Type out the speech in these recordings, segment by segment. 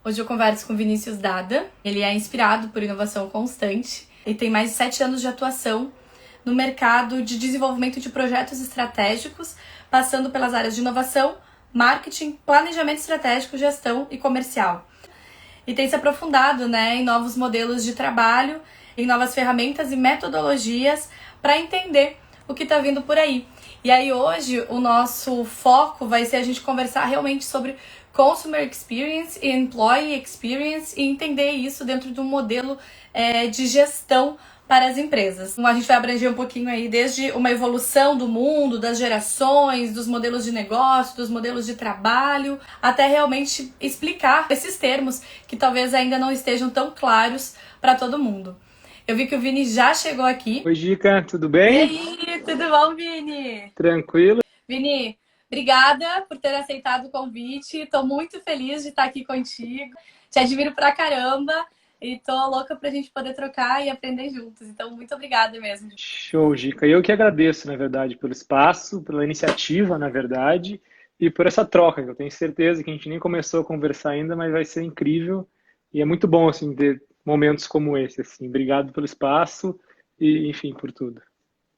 Hoje eu converso com Vinícius Dada. Ele é inspirado por inovação constante e tem mais de 7 anos de atuação no mercado de desenvolvimento de projetos estratégicos, passando pelas áreas de inovação, marketing, planejamento estratégico, gestão e comercial. E tem se aprofundado, em novos modelos de trabalho, em novas ferramentas e metodologias para entender o que está vindo por aí. E aí hoje o nosso foco vai ser a gente conversar realmente sobre Consumer Experience e Employee Experience e entender isso dentro de um modelo de gestão para as empresas. A gente vai abranger um pouquinho aí desde uma evolução do mundo, das gerações, dos modelos de negócio, dos modelos de trabalho, até realmente explicar esses termos que talvez ainda não estejam tão claros para todo mundo. Eu vi que o Vini já chegou aqui. Oi, Gica, tudo E bem? aí, tudo bom, Vini? Tranquilo? Vini, obrigada por ter aceitado o convite. Estou muito feliz de estar aqui contigo. Te admiro pra caramba e tô louca pra gente poder trocar e aprender juntos. Então, muito obrigada mesmo. Show, Gica. Eu que agradeço, na verdade, pelo espaço, pela iniciativa, na verdade, e por essa troca, que eu tenho certeza que a gente nem começou a conversar ainda, mas vai ser incrível. E é muito bom, assim, ter momentos como esse, assim. Obrigado pelo espaço e, enfim, por tudo.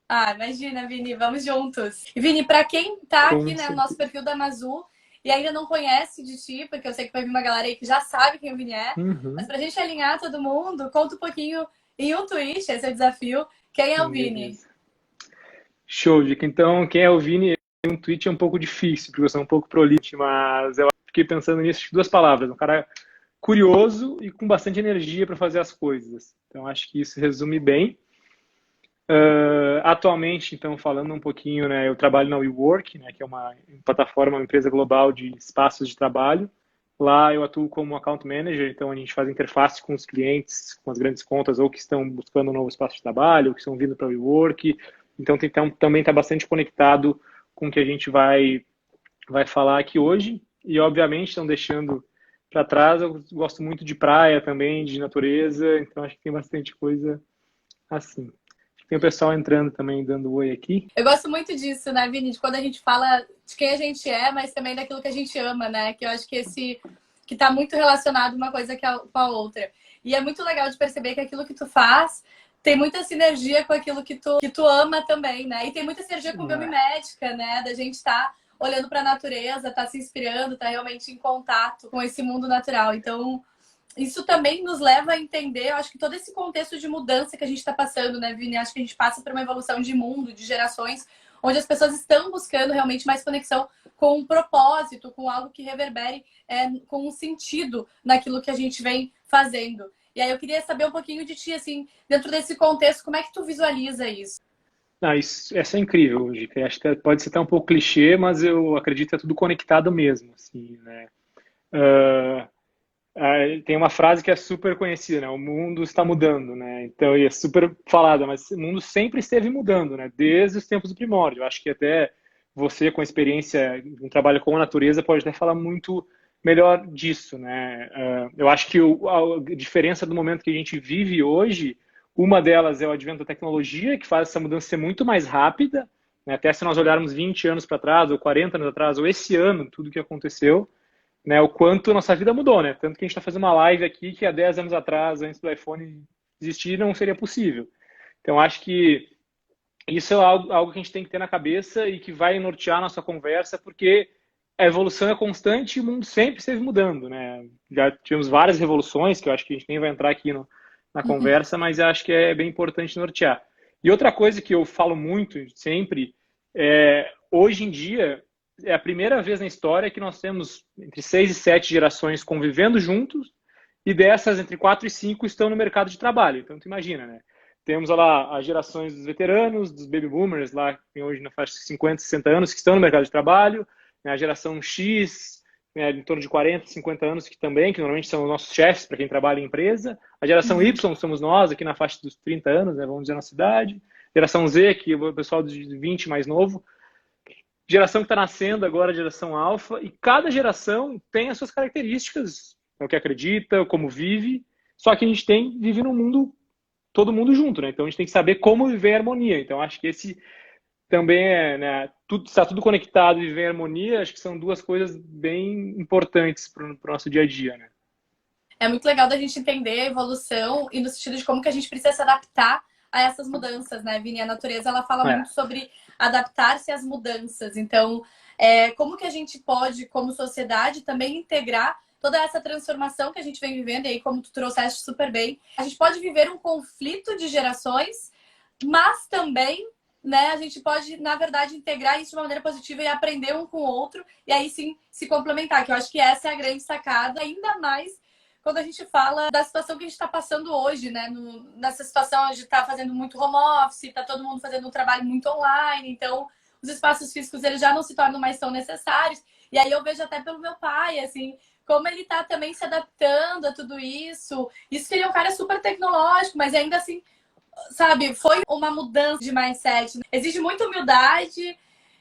Ah, imagina, Vini, vamos juntos. E Vini, para quem tá aqui, Com no nosso certeza. perfil da Amazul e ainda não conhece de ti, porque eu sei que vai vir uma galera aí que já sabe quem o Vini é, mas Uhum, pra gente alinhar todo mundo, conta um pouquinho em um tweet, esse é o desafio, quem é o Vini? beleza. Show, Gica. Então, quem é o Vini, um tweet é um pouco difícil, porque eu sou um pouco prolixo, mas eu fiquei pensando nisso, acho que duas palavras. Um cara curioso e com bastante energia para fazer as coisas. Então, acho que isso resume bem. Atualmente, então, falando um pouquinho, né, eu trabalho na WeWork, né, que é uma plataforma, uma empresa global de espaços de trabalho. Lá eu atuo como account manager, então a gente faz interface com os clientes, com as grandes contas, ou que estão buscando um novo espaço de trabalho, ou que estão vindo para o WeWork. Então, também está bastante conectado com o que a gente vai falar aqui hoje. E, obviamente, estão deixando para trás. Eu gosto muito de praia também, de natureza, então acho que tem bastante coisa assim. Tem o pessoal entrando também, dando oi aqui. Eu gosto muito disso, né, Vini? De quando a gente fala de quem a gente é, mas também daquilo que a gente ama, né? Que eu acho que esse que tá muito relacionado uma coisa com a outra. E é muito legal de perceber que aquilo que tu faz tem muita sinergia com aquilo que tu ama também, né? E tem muita sinergia com biomimética, né? Da gente estar olhando para a natureza, tá se inspirando, tá realmente em contato com esse mundo natural. Então, isso também nos leva a entender, eu acho que todo esse contexto de mudança que a gente está passando, né, Vini? Acho que a gente passa por uma evolução de mundo, de gerações, onde as pessoas estão buscando realmente mais conexão com um propósito, com algo que reverbere, com um sentido naquilo que a gente vem fazendo. E aí eu queria saber um pouquinho de ti, assim, dentro desse contexto, como é que tu visualiza isso? Essa é incrível, Gica. Acho que pode ser até um pouco clichê, mas eu acredito que é tudo conectado mesmo, assim, né? Uh, tem uma frase que é super conhecida, né? O mundo está mudando, né? Então, e é super falada, mas o mundo sempre esteve mudando, né? Desde os tempos do primórdio. Eu acho que até você, com a experiência em um trabalho com a natureza, pode até falar muito melhor disso, né? Eu acho que a diferença do momento que a gente vive hoje, uma delas é o advento da tecnologia, que faz essa mudança ser muito mais rápida, né? Até se nós olharmos 20 anos para trás, ou 40 anos atrás, ou esse ano, tudo que aconteceu, né, o quanto a nossa vida mudou, né? Tanto que a gente está fazendo uma live aqui que há 10 anos atrás, antes do iPhone existir, não seria possível. Então, acho que isso é algo que a gente tem que ter na cabeça e que vai nortear a nossa conversa, porque a evolução é constante e o mundo sempre esteve mudando, né? Já tivemos várias revoluções, que eu acho que a gente nem vai entrar aqui na conversa, mas eu acho que é bem importante nortear. E outra coisa que eu falo muito sempre hoje em dia, é a primeira vez na história que nós temos entre 6 e 7 gerações convivendo juntos, e dessas, entre 4 e 5 estão no mercado de trabalho. Então, tu imagina, né? Temos lá as gerações dos veteranos, dos baby boomers, lá que tem hoje na faixa de 50, 60 anos, que estão no mercado de trabalho, né? A geração X, né, em torno de 40, 50 anos, que também, que normalmente são os nossos chefes para quem trabalha em empresa. A geração Y, somos nós, aqui na faixa dos 30 anos, né, vamos dizer, na cidade. Geração Z, que é o pessoal de 20 mais novo. Geração que está nascendo agora, a geração alfa, e cada geração tem as suas características, o que acredita, como vive, só que a gente vive num mundo, todo mundo junto, né? Então a gente tem que saber como viver em harmonia. Então acho que esse também né, está tudo conectado e viver em harmonia, acho que são duas coisas bem importantes para o nosso dia a dia, né? É muito legal da gente entender a evolução e no sentido de como que a gente precisa se adaptar a essas mudanças, né, Vini? A natureza, ela fala É, muito sobre adaptar-se às mudanças. Então, como que a gente pode, como sociedade, também integrar toda essa transformação que a gente vem vivendo, e aí, como tu trouxeste super bem, a gente pode viver um conflito de gerações, mas também, né, a gente pode, na verdade, integrar isso de uma maneira positiva e aprender um com o outro, e aí sim se complementar, que eu acho que essa é a grande sacada, ainda mais quando a gente fala da situação que a gente está passando hoje, né? Nessa situação onde está fazendo muito home office, está todo mundo fazendo um trabalho muito online, então os espaços físicos eles já não se tornam mais tão necessários. E aí eu vejo até pelo meu pai, assim, como ele está também se adaptando a tudo isso. Isso que ele é um cara super tecnológico, mas ainda assim, sabe, foi uma mudança de mindset. Exige muita humildade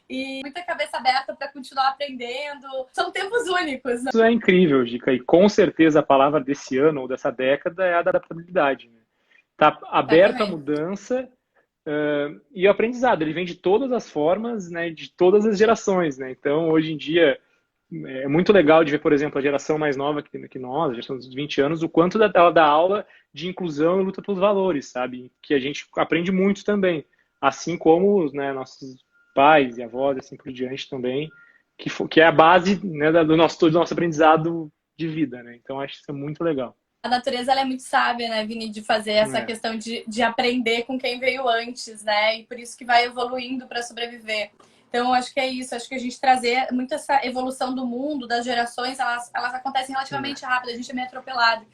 e muita cabeça aberta para continuar aprendendo. São tempos únicos, né? isso é incrível, Gica, e com certeza a palavra desse ano ou dessa década é a adaptabilidade, né? Tá aberto à Exatamente. mudança, e o aprendizado, ele vem de todas as formas, né, de todas as gerações, né? Então, hoje em dia, é muito legal de ver, por exemplo, a geração mais nova que nós, a geração dos 20 anos, o quanto ela dá aula de inclusão e luta pelos valores, sabe? Que a gente aprende muito também. Assim como, né, nossos pais e avós, assim por diante também, que é a base, né, do nosso aprendizado de vida, né? Então, acho isso muito legal. A natureza ela é muito sábia, né, Vini, de fazer essa É, questão de aprender com quem veio antes, né? E por isso que vai evoluindo para sobreviver. Então, acho que é isso. Acho que a gente trazer muito essa evolução do mundo, das gerações, elas acontecem é. relativamente rápido, a gente é meio atropelado.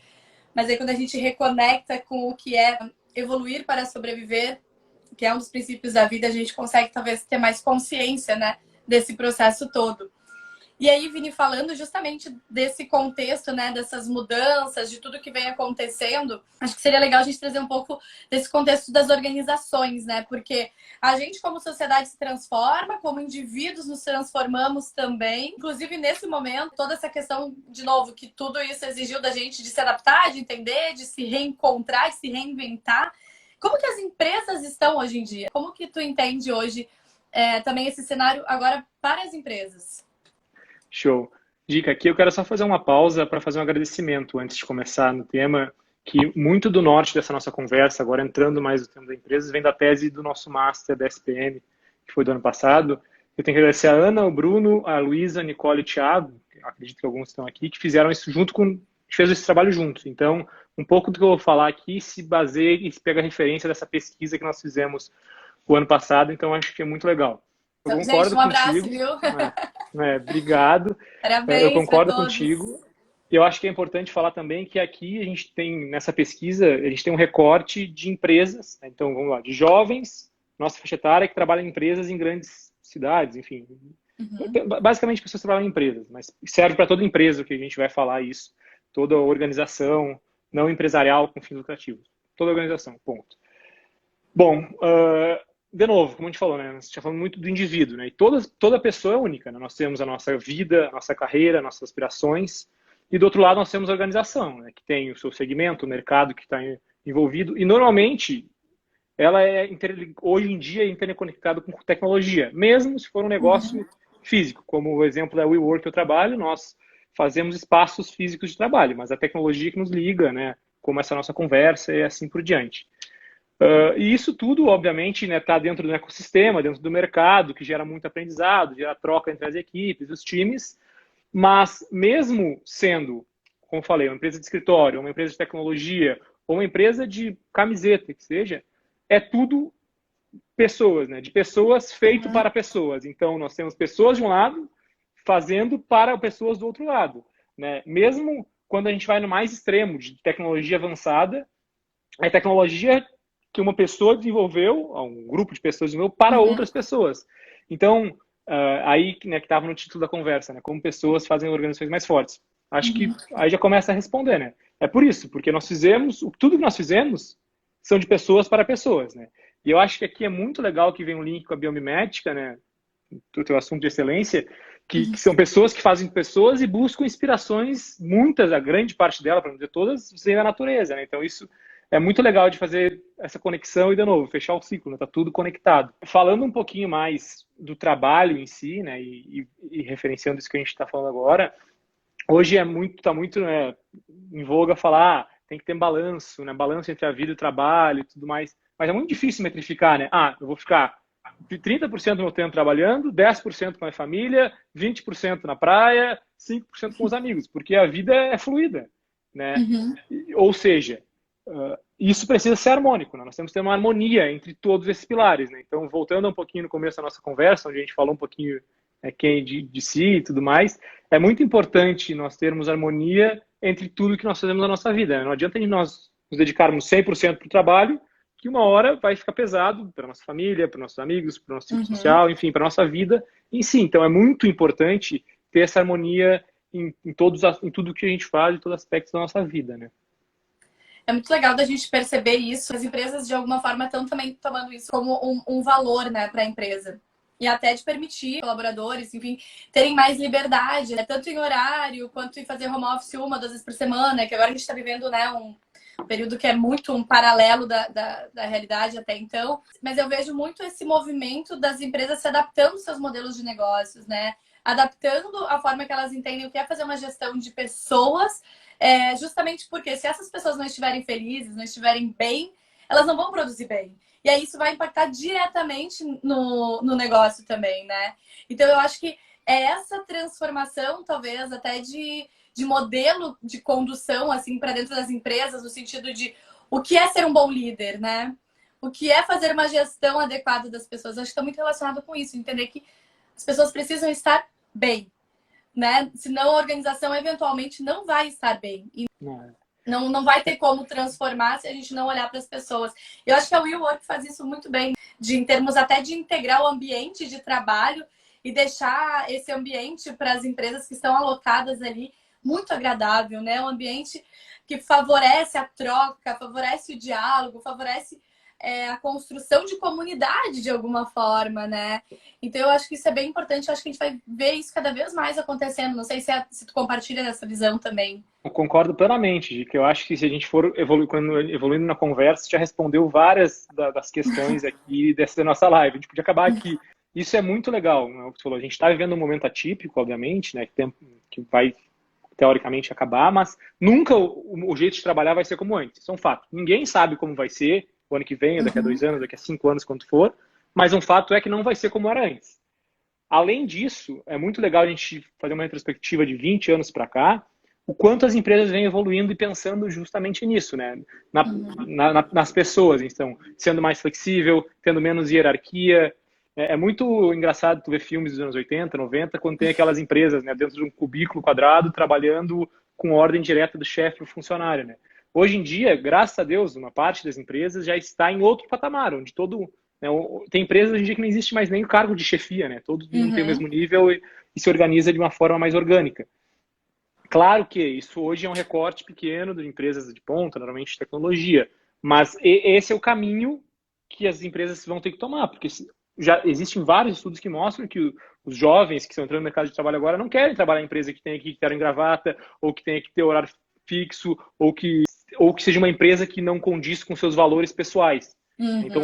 Mas aí, quando a gente reconecta com o que é evoluir para sobreviver, que é um dos princípios da vida, a gente consegue talvez ter mais consciência, né, desse processo todo. E aí, Vini, falando justamente desse contexto, né, dessas mudanças, de tudo que vem acontecendo, acho que seria legal a gente trazer um pouco desse contexto das organizações, né? Porque a gente, como sociedade, se transforma, como indivíduos, nos transformamos também. Inclusive, nesse momento, toda essa questão, de novo, que tudo isso exigiu da gente de se adaptar, de entender, de se reencontrar, de se reinventar. Como que as empresas estão hoje em dia? Como que tu entende hoje também esse cenário agora para as empresas? Show. Dica, aqui eu quero só fazer uma pausa para fazer um agradecimento antes de começar no tema, que muito do norte dessa nossa conversa, agora entrando mais no tema da empresa, vem da tese do nosso Master da SPM, que foi do ano passado. Eu tenho que agradecer a Ana, o Bruno, a Luísa, a Nicole e o Thiago, acredito que alguns estão aqui, que fizeram isso junto com, a gente fez esse trabalho juntos. Então, um pouco do que eu vou falar aqui se baseia e se pega referência dessa pesquisa que nós fizemos o ano passado, então acho que é muito legal. Eu Então, gente, concordo um abraço, contigo, viu? obrigado. Eu Parabéns para concordo todos. contigo. Eu acho que é importante falar também que aqui a gente tem, nessa pesquisa, a gente tem um recorte de empresas, né? Então, vamos lá, de jovens, nossa faixa etária, que trabalham em empresas em grandes cidades, enfim. Uhum. Basicamente, pessoas que trabalham em empresas, mas serve para toda empresa que a gente vai falar isso. Toda organização não empresarial com fins lucrativos. Toda organização, ponto. Bom, de novo, como a gente falou, né? Você está falando muito do indivíduo, né? E toda pessoa é única, né? Nós temos a nossa vida, a nossa carreira, nossas aspirações, e do outro lado nós temos a organização, né? Que tem o seu segmento, o mercado que está envolvido, e normalmente ela hoje em dia é interconectada com tecnologia, mesmo se for um negócio Uhum. físico, como o exemplo da WeWork que eu trabalho, nós fazemos espaços físicos de trabalho, mas a tecnologia que nos liga, né? Como essa nossa conversa e assim por diante. E isso tudo, obviamente, está, né, tá dentro do ecossistema, dentro do mercado, que gera muito aprendizado, gera troca entre as equipes, os times, mas mesmo sendo, como falei, uma empresa de escritório, uma empresa de tecnologia, ou uma empresa de camiseta, que seja, é tudo pessoas, né? De pessoas feito Uhum. para pessoas. Então, nós temos pessoas de um lado fazendo para pessoas do outro lado, né? Mesmo quando a gente vai no mais extremo de tecnologia avançada, é tecnologia que uma pessoa desenvolveu, um grupo de pessoas desenvolveu para Uhum. outras pessoas. Então, aí, né, que estava no título da conversa, né, como pessoas fazem organizações mais fortes. Acho que Uhum. aí já começa a responder, né? É por isso, porque nós fizemos, tudo que nós fizemos são de pessoas para pessoas, né? E eu acho que aqui é muito legal que vem um link com a biomimética, né, do teu assunto de excelência, que são pessoas que fazem pessoas e buscam inspirações, muitas, a grande parte dela, para não dizer todas, vem da natureza, né? Então isso é muito legal de fazer essa conexão e, de novo, fechar o ciclo, né? Tá tudo conectado. Falando um pouquinho mais do trabalho em si, né? E referenciando isso que a gente está falando agora, Hoje tá muito, né, em voga falar, tem que ter balanço, né, balanço entre a vida e o trabalho e tudo mais. Mas é muito difícil metrificar, né? Eu vou ficar 30% do meu tempo trabalhando, 10% com a minha família, 20% na praia, 5% com os amigos, porque a vida é fluida, né? Uhum. Ou seja, isso precisa ser harmônico, né? Nós temos que ter uma harmonia entre todos esses pilares, né? Então, voltando um pouquinho no começo da nossa conversa, onde a gente falou um pouquinho quem de si e tudo mais, é muito importante nós termos harmonia entre tudo que nós fazemos na nossa vida, né? Não adianta nós nos dedicarmos 100% para o trabalho, que uma hora vai ficar pesado para nossa família, para nossos amigos, para o nosso ciclo Uhum. social, enfim, para nossa vida em si. Então, é muito importante ter essa harmonia em tudo que a gente faz, em todos os aspectos da nossa vida, né? É muito legal da gente perceber isso. As empresas, de alguma forma, estão também tomando isso como um valor, né, para a empresa. E até de permitir colaboradores, enfim, terem mais liberdade, né? Tanto em horário, quanto em fazer home office 1, 2 vezes por semana, que agora a gente está vivendo, né, um período que é muito um paralelo da realidade até então. Mas eu vejo muito esse movimento das empresas se adaptando aos seus modelos de negócios, né? Adaptando a forma que elas entendem o que é fazer uma gestão de pessoas, justamente porque se essas pessoas não estiverem felizes, não estiverem bem, elas não vão produzir bem. E aí isso vai impactar diretamente no negócio também, né? Então eu acho que é essa transformação, talvez, até de modelo de condução, assim, para dentro das empresas, no sentido de o que é ser um bom líder, né? O que é fazer uma gestão adequada das pessoas. Eu acho que está muito relacionado com isso, entender que as pessoas precisam estar bem, né? Senão a organização eventualmente não vai estar bem. E não vai ter como transformar se a gente não olhar para as pessoas. Eu acho que a WeWork faz isso muito bem, em termos até de integrar o ambiente de trabalho e deixar esse ambiente para as empresas que estão alocadas ali muito agradável, né? Um ambiente que favorece a troca, favorece o diálogo, favorece a construção de comunidade de alguma forma, né? Então eu acho que isso é bem importante, eu acho que a gente vai ver isso cada vez mais acontecendo. Não sei se tu compartilha dessa visão também. Eu concordo plenamente, de que eu acho que se a gente for evoluindo na conversa, já respondeu várias das questões aqui dessa nossa live. A gente podia acabar aqui. Isso é muito legal, né? Você falou, a gente está vivendo um momento atípico, obviamente, né? Que vai teoricamente acabar, mas nunca o jeito de trabalhar vai ser como antes. Isso é um fato. Ninguém sabe como vai ser o ano que vem, daqui a 2 anos, daqui a 5 anos, quanto for, mas um fato é que não vai ser como era antes. Além disso, é muito legal a gente fazer uma retrospectiva de 20 anos para cá, o quanto as empresas vêm evoluindo e pensando justamente nisso, né? Nas pessoas, então, sendo mais flexível, tendo menos hierarquia. É muito engraçado tu ver filmes dos anos 80, 90, quando tem aquelas empresas, né, dentro de um cubículo quadrado, trabalhando com ordem direta do chefe para o funcionário, né? Hoje em dia, graças a Deus, uma parte das empresas já está em outro patamar, onde né, tem empresas hoje em dia que não existe mais nem o cargo de chefia, né? Todo mundo tem o mesmo nível e se organiza de uma forma mais orgânica. Claro que isso hoje é um recorte pequeno de empresas de ponta, normalmente de tecnologia, mas esse é o caminho que as empresas vão ter que tomar, porque já existem vários estudos que mostram que os jovens que estão entrando no mercado de trabalho agora não querem trabalhar em empresa que tenha que ter em gravata, ou que tenha que ter horário fixo, ou que seja uma empresa que não condiz com seus valores pessoais. Então,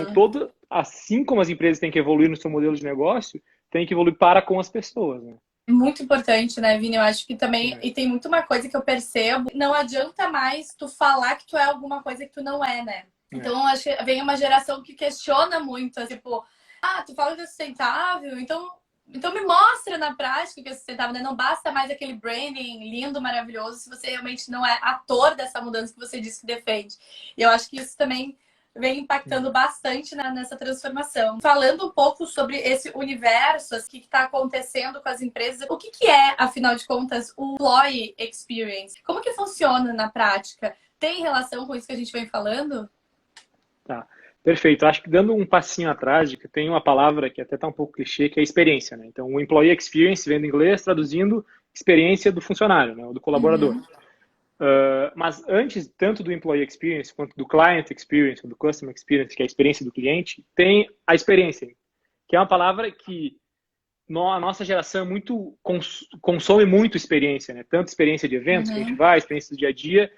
assim como as empresas têm que evoluir no seu modelo de negócio, tem que evoluir para com as pessoas, né? Muito importante, né, Vini? Eu acho que também, e tem muito uma coisa que eu percebo, não adianta mais tu falar que tu é alguma coisa que tu não é, né? Então, eu acho que vem uma geração que questiona muito, tipo, tu fala que é sustentável, então me mostra na prática que é sustentável, né? Não basta mais aquele branding lindo, maravilhoso, se você realmente não é ator dessa mudança que você disse que defende. E eu acho que isso também vem impactando bastante nessa transformação. Falando um pouco sobre esse universo, o que está acontecendo com as empresas, o que é, afinal de contas, o Employee Experience? Como que funciona na prática? Tem relação com isso que a gente vem falando? Tá, perfeito. Acho que dando um passinho atrás, tem uma palavra que até está um pouco clichê, que é experiência, né? Então, o Employee Experience vem do inglês, traduzindo experiência do funcionário, né? Ou do colaborador. Mas antes, tanto do Employee Experience quanto do Client Experience, ou do Customer Experience, que é a experiência do cliente, tem a experiência, que é uma palavra que a nossa geração consome muito experiência, né? Tanto experiência de eventos que a gente vai, experiência do dia a dia,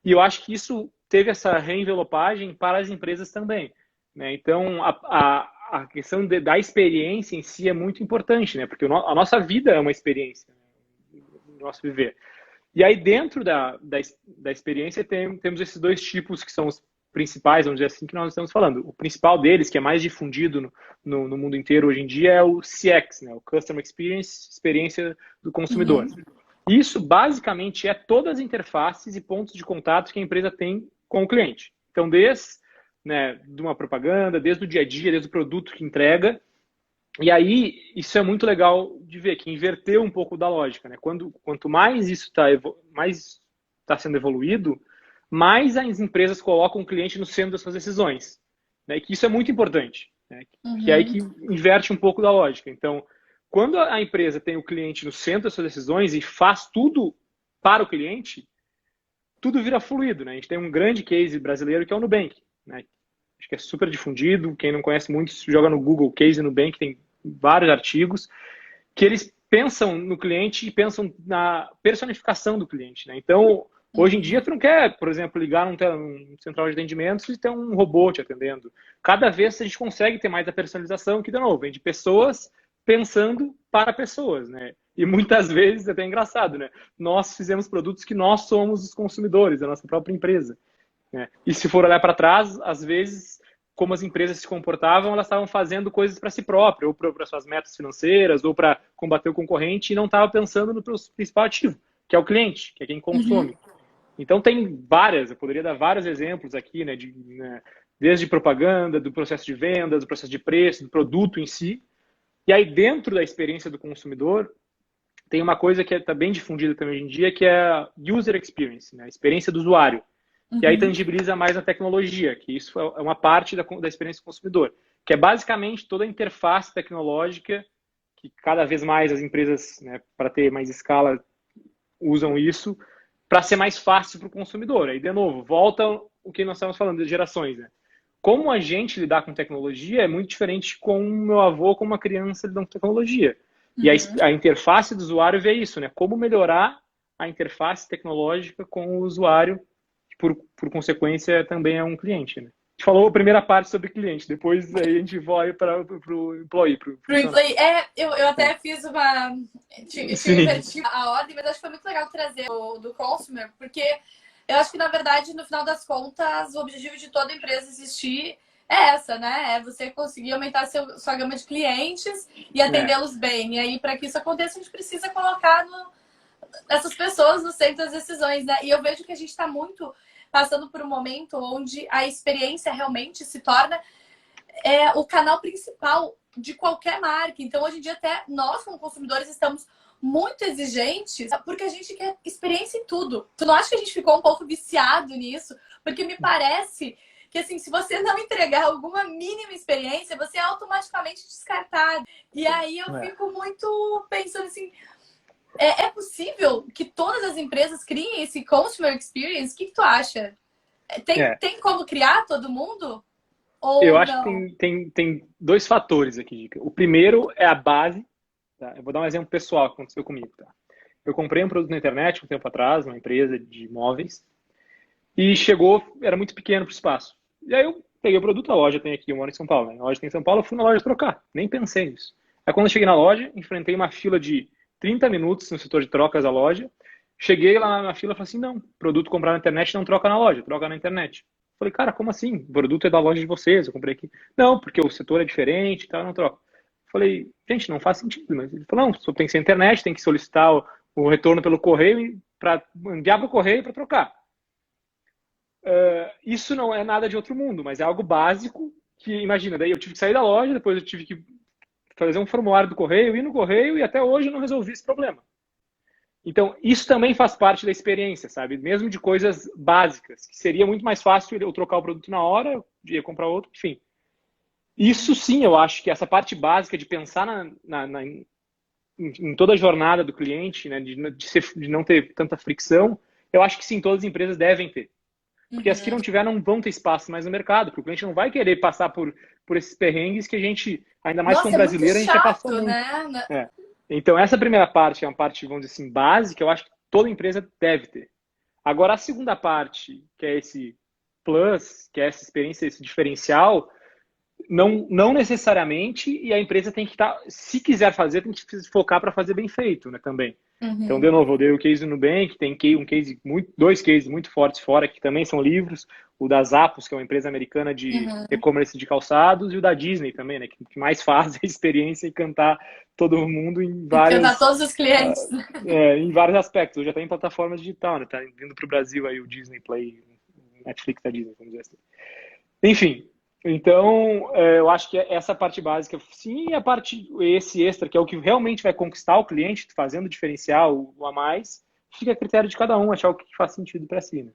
e eu acho que isso teve essa reenvelopagem para as empresas também, né? Então, a questão da experiência em si é muito importante, né? Porque a nossa vida é uma experiência, né? O nosso viver. E aí, dentro da experiência, temos esses dois tipos que são os principais, vamos dizer assim, que nós estamos falando. O principal deles, que é mais difundido no mundo inteiro hoje em dia, é o CX, né? O Customer Experience, experiência do consumidor. Isso, basicamente, é todas as interfaces e pontos de contato que a empresa tem com o cliente. Então, desde, né, de uma propaganda, desde o dia a dia, desde o produto que entrega. E aí, isso é muito legal de ver, que inverteu um pouco da lógica, né? Quanto mais isso está sendo evoluído, mais as empresas colocam o cliente no centro das suas decisões, né? E que isso é muito importante, né? Que é aí que inverte um pouco da lógica. Então, quando a empresa tem o cliente no centro das suas decisões e faz tudo para o cliente, tudo vira fluido, né? A gente tem um grande case brasileiro que é o Nubank, né? Acho que é super difundido. Quem não conhece muito, joga no Google Case Nubank, tem vários artigos que eles pensam no cliente e pensam na personificação do cliente, né? Então, hoje em dia, tu não quer, por exemplo, ligar num central de atendimentos e ter um robô te atendendo. Cada vez a gente consegue ter mais a personalização, que, de novo, vem de pessoas pensando para pessoas, né? E muitas vezes, é até engraçado, né? Nós fizemos produtos que nós somos os consumidores da nossa própria empresa, né? E se for olhar para trás, às vezes, como as empresas se comportavam, elas estavam fazendo coisas para si próprias, ou para suas metas financeiras, ou para combater o concorrente, e não estavam pensando no principal ativo, que é o cliente, que é quem consome. Então tem várias, eu poderia dar vários exemplos aqui, né, desde propaganda, do processo de venda, do processo de preço, do produto em si. E aí dentro da experiência do consumidor, tem uma coisa que está bem difundida também hoje em dia, que é a user experience, né, a experiência do usuário. E aí tangibiliza mais a tecnologia, que isso é uma parte da experiência do consumidor, que é basicamente toda a interface tecnológica que cada vez mais as empresas, né, para ter mais escala, usam isso para ser mais fácil para o consumidor. Aí, de novo, volta o que nós estamos falando de gerações, né? Como a gente lidar com tecnologia é muito diferente com o meu avô, com uma criança lidando com tecnologia. E a interface do usuário vê isso, né? Como melhorar a interface tecnológica com o usuário, que por consequência também é um cliente, né? A gente falou a primeira parte sobre cliente, depois aí a gente vai para o employee. Pro employee. Eu até fiz uma. Tinha invertido a ordem, mas acho que foi muito legal trazer o do consumer, porque eu acho que, na verdade, no final das contas, o objetivo de toda empresa existir é essa, né? É você conseguir aumentar sua gama de clientes e atendê-los bem. E aí, para que isso aconteça, a gente precisa colocar essas pessoas no centro das decisões, né? E eu vejo que a gente está muito passando por um momento onde a experiência realmente se torna o canal principal de qualquer marca. Então, hoje em dia, até nós, como consumidores, estamos muito exigentes porque a gente quer experiência em tudo. Tu não acha que a gente ficou um pouco viciado nisso? Porque me parece que, assim, se você não entregar alguma mínima experiência, você é automaticamente descartado. E aí eu fico muito pensando assim, é possível que todas as empresas criem esse Consumer Experience? O que tu acha? Tem como criar todo mundo? Ou eu acho não? que tem dois fatores aqui, Dica. O primeiro é a base. Tá? Eu vou dar um exemplo pessoal que aconteceu comigo. Tá? Eu comprei um produto na internet um tempo atrás, uma empresa de móveis, e chegou, era muito pequeno para o espaço. E aí eu peguei o produto, a loja tem aqui, eu moro em São Paulo, né? A loja tem em São Paulo, eu fui na loja trocar, nem pensei nisso. Aí quando eu cheguei na loja, enfrentei uma fila de 30 minutos no setor de trocas da loja. Cheguei lá na fila e falei assim, não, produto comprado na internet não troca na loja, troca na internet. Falei, cara, como assim? O produto é da loja de vocês, eu comprei aqui. Não, porque o setor é diferente e tal, não troca. Falei, gente, não faz sentido. Mas ele falou, não, só tem que ser internet, tem que solicitar o retorno pelo correio para enviar para o correio para trocar. Isso não é nada de outro mundo, mas é algo básico que, imagina, daí eu tive que sair da loja, depois eu tive que fazer um formulário do correio, ir no correio e até hoje eu não resolvi esse problema. Então, isso também faz parte da experiência, sabe? Mesmo de coisas básicas, que seria muito mais fácil eu trocar o produto na hora, eu ia comprar outro, enfim. Isso sim, eu acho que essa parte básica de pensar em toda a jornada do cliente, né, de não ter tanta fricção, eu acho que sim, todas as empresas devem ter. Porque as que não tiver não vão ter espaço mais no mercado, porque o cliente não vai querer passar por esses perrengues que a gente, ainda mais como brasileiro, a gente já passou muito. Né? Então, essa primeira parte é uma parte, vamos dizer assim, básica, eu acho que toda empresa deve ter. Agora, a segunda parte, que é esse plus, que é essa experiência, esse diferencial, não necessariamente, e a empresa tem que estar, se quiser fazer, tem que focar para fazer bem feito, né, também. Então, de novo, eu dei o case do Nubank, tem dois cases muito fortes fora, que também são livros, o da Zappos, que é uma empresa americana de e-commerce de calçados, e o da Disney também, né, que mais faz a experiência e encantar todo mundo Encantar todos os clientes. em vários aspectos. Já está em plataforma digital, né, tá vindo para o Brasil aí o Disney Play, Netflix da Disney, vamos dizer assim. Enfim, então, eu acho que essa parte básica, sim, e a parte, esse extra, que é o que realmente vai conquistar o cliente, fazendo diferencial, o a mais, fica a critério de cada um, achar o que faz sentido para si, né?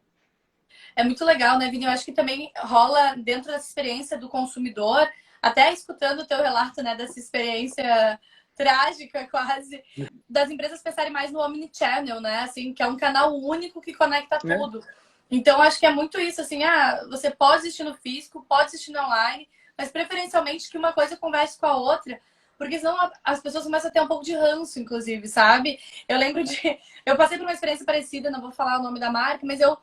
É muito legal, né, Vini? Eu acho que também rola dentro dessa experiência do consumidor, até escutando o teu relato, né, dessa experiência trágica quase, das empresas pensarem mais no omnichannel, né, assim, que é um canal único que conecta tudo. Então, acho que é muito isso, assim, você pode existir no físico, pode existir no online, mas preferencialmente que uma coisa converse com a outra, porque senão as pessoas começam a ter um pouco de ranço, inclusive, sabe? Eu lembro de... Eu passei por uma experiência parecida, não vou falar o nome da marca, mas eu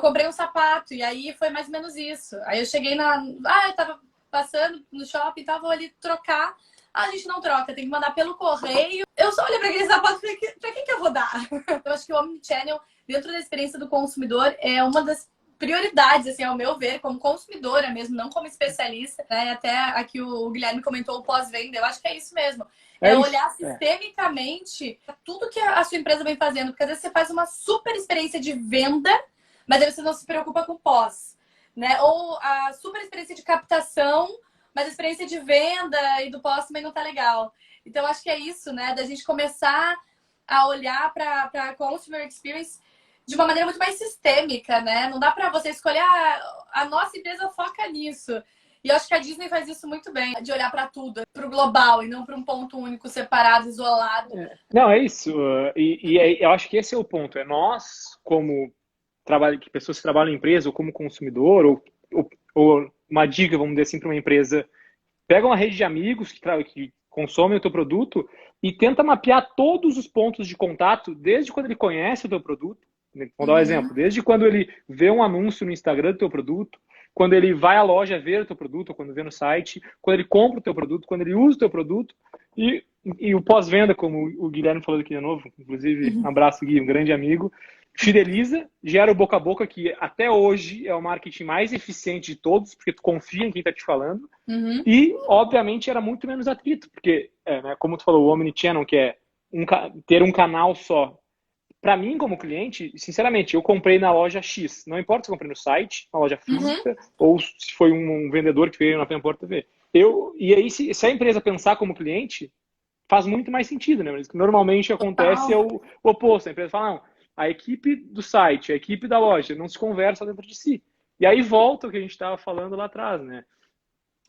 comprei um sapato, e aí foi mais ou menos isso. Aí eu cheguei eu tava passando no shopping, vou ali trocar. A gente não troca, tem que mandar pelo correio. Eu só olhei para aquele sapato e falei, pra que eu vou dar? Eu acho que o Omnichannel, dentro da experiência do consumidor, é uma das prioridades, assim, ao meu ver, como consumidora mesmo, não como especialista, né? Até aqui o Guilherme comentou o pós-venda, eu acho que é isso mesmo. É olhar sistemicamente tudo que a sua empresa vem fazendo, porque às vezes você faz uma super experiência de venda, mas aí você não se preocupa com pós, né? Ou a super experiência de captação, mas a experiência de venda e do pós também não tá legal. Então, acho que é isso, né? Da gente começar a olhar para a Consumer Experience de uma maneira muito mais sistêmica, né? Não dá para você escolher, a nossa empresa foca nisso. E eu acho que a Disney faz isso muito bem, de olhar para tudo, para o global e não para um ponto único, separado, isolado. Não, é isso. Eu acho que esse é o ponto. É nós, como pessoas que trabalham em empresa, ou como consumidor, ou uma dica, vamos dizer assim, para uma empresa, pega uma rede de amigos que consomem o teu produto e tenta mapear todos os pontos de contato, desde quando ele conhece o teu produto, vou dar um exemplo, desde quando ele vê um anúncio no Instagram do teu produto, quando ele vai à loja ver o teu produto, ou quando vê no site, quando ele compra o teu produto, quando ele usa o teu produto, e o pós-venda, como o Guilherme falou aqui de novo, inclusive, um abraço, Gui, um grande amigo, fideliza, gera o boca a boca, que até hoje é o marketing mais eficiente de todos, porque tu confia em quem está te falando, e, obviamente, era muito menos atrito, porque, né, como tu falou, o Omnichannel, que é ter um canal só. Para mim, como cliente, sinceramente, eu comprei na loja X. Não importa se eu comprei no site, na loja física, ou se foi um vendedor que veio na frente da porta ver. E aí, se a empresa pensar como cliente, faz muito mais sentido, né? Mas normalmente acontece o oposto. A empresa fala, não, a equipe do site, a equipe da loja não se conversa dentro de si. E aí volta o que a gente estava falando lá atrás, né?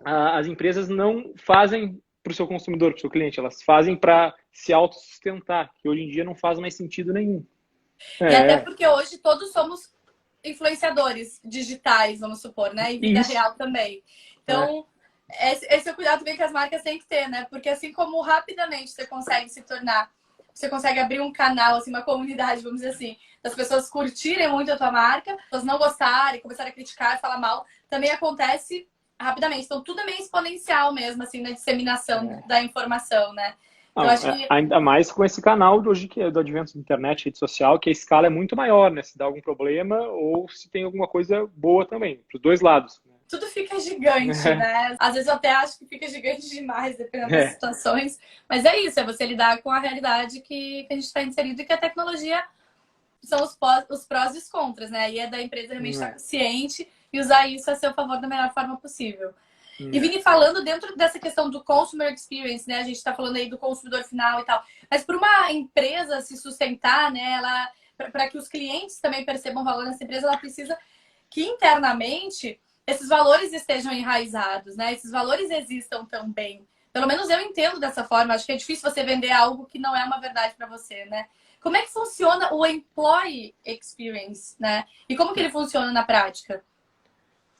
As empresas não fazem para o seu consumidor, para o seu cliente, elas fazem para se autossustentar, que hoje em dia não faz mais sentido nenhum. E até porque hoje todos somos influenciadores digitais, vamos supor, né? E vida real também. Então, esse é o cuidado também que as marcas têm que ter, né? Porque assim como rapidamente você consegue se tornar, você consegue abrir um canal, assim, uma comunidade, vamos dizer assim, das pessoas curtirem muito a tua marca, pessoas não gostarem, começarem a criticar, falar mal, também acontece rapidamente. Então, tudo é meio exponencial mesmo, assim, na disseminação da informação, né? Então, acho que... Ainda mais com esse canal de hoje, que é do advento da internet, rede social, que a escala é muito maior, né? Se dá algum problema ou se tem alguma coisa boa também, para os dois lados. Né? Tudo fica gigante, né? Às vezes eu até acho que fica gigante demais, dependendo das situações. Mas é isso, é você lidar com a realidade que a gente está inserido e que a tecnologia são os prós e os contras, né? E é da empresa realmente estar consciente e usar isso a seu favor da melhor forma possível. E Vini, falando dentro dessa questão do consumer experience, né? A gente está falando aí do consumidor final e tal. Mas para uma empresa se sustentar, né? Para que os clientes também percebam valor nessa empresa, ela precisa que internamente esses valores estejam enraizados, né? Esses valores existam também. Pelo menos eu entendo dessa forma. Acho que é difícil você vender algo que não é uma verdade para você, né? Como é que funciona o employee experience, né? E como que ele funciona na prática?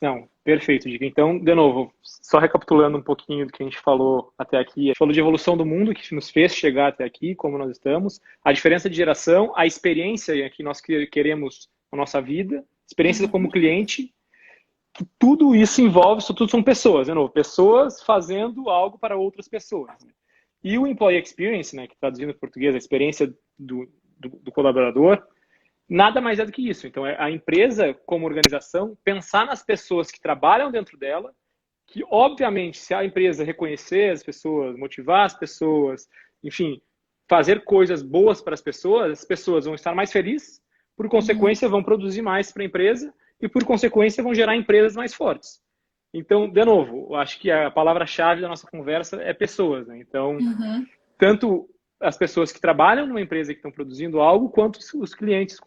Não, perfeito, Dica. Então, de novo, só recapitulando um pouquinho do que a gente falou até aqui. A gente falou de evolução do mundo que nos fez chegar até aqui, como nós estamos, a diferença de geração, a experiência que nós queremos na nossa vida, experiência como cliente, que tudo isso envolve, isso tudo são pessoas, de novo, pessoas fazendo algo para outras pessoas. Né? E o Employee Experience, né, que traduzindo em português, a experiência do colaborador, nada mais é do que isso. Então, é a empresa, como organização, pensar nas pessoas que trabalham dentro dela, que, obviamente, se a empresa reconhecer as pessoas, motivar as pessoas, enfim, fazer coisas boas para as pessoas vão estar mais felizes, por consequência, vão produzir mais para a empresa e, por consequência, vão gerar empresas mais fortes. Então, de novo, eu acho que a palavra-chave da nossa conversa é pessoas, né? Então, tanto as pessoas que trabalham numa empresa que estão produzindo algo, quanto os clientes,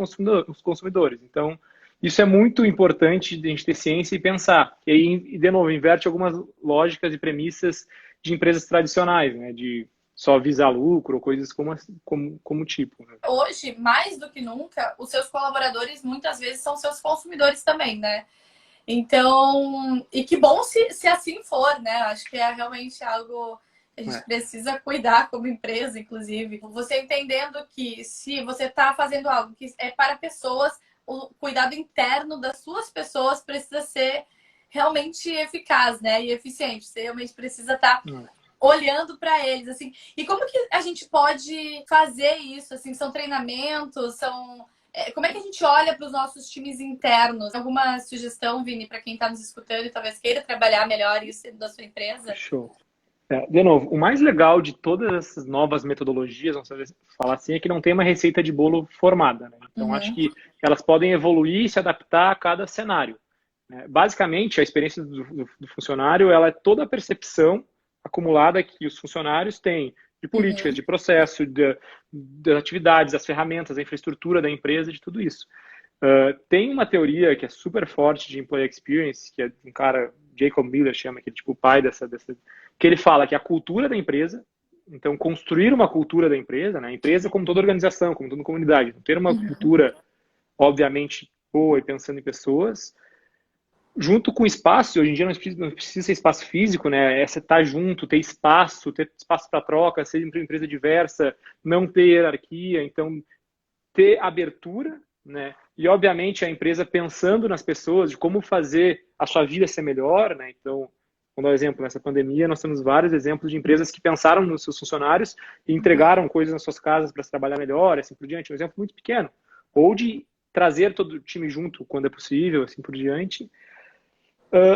os consumidores. Então, isso é muito importante de a gente ter ciência e pensar. E aí, de novo, inverte algumas lógicas e premissas de empresas tradicionais, né? De só visar lucro ou coisas como tipo. Né? Hoje, mais do que nunca, os seus colaboradores muitas vezes são seus consumidores também, né? Então, e que bom se assim for, né? Acho que é realmente algo que a gente precisa cuidar como empresa, inclusive. Você entendendo que se você está fazendo algo que é para pessoas, o cuidado interno das suas pessoas precisa ser realmente eficaz, né? E eficiente. Você realmente precisa estar olhando para eles, assim. E como que a gente pode fazer isso? Assim, são treinamentos, são... Como é que a gente olha para os nossos times internos? Alguma sugestão, Vini, para quem está nos escutando e talvez queira trabalhar melhor isso da sua empresa? Show. De novo, o mais legal de todas essas novas metodologias, vamos falar assim, é que não tem uma receita de bolo formada. Né? Então, acho que elas podem evoluir e se adaptar a cada cenário. Né? Basicamente, a experiência do funcionário ela é toda a percepção acumulada que os funcionários têm de políticas, de processo, das atividades, das ferramentas, da infraestrutura da empresa, de tudo isso. Tem uma teoria que é super forte de Employee Experience, que é um cara, Jacob Miller chama, que é tipo o pai que ele fala que a cultura da empresa, então construir uma cultura da empresa, né? A empresa como toda organização, como toda comunidade, ter uma cultura, obviamente, boa e pensando em pessoas, junto com o espaço, hoje em dia não precisa ser espaço físico, né? É você estar junto, ter espaço para troca, ser uma empresa diversa, não ter hierarquia, então ter abertura, né? E obviamente a empresa pensando nas pessoas, de como fazer a sua vida ser melhor, né? Então, vamos dar um exemplo, nessa pandemia nós temos vários exemplos de empresas que pensaram nos seus funcionários e entregaram coisas nas suas casas para trabalhar melhor, assim por diante, um exemplo muito pequeno. Ou de trazer todo o time junto quando é possível, assim por diante.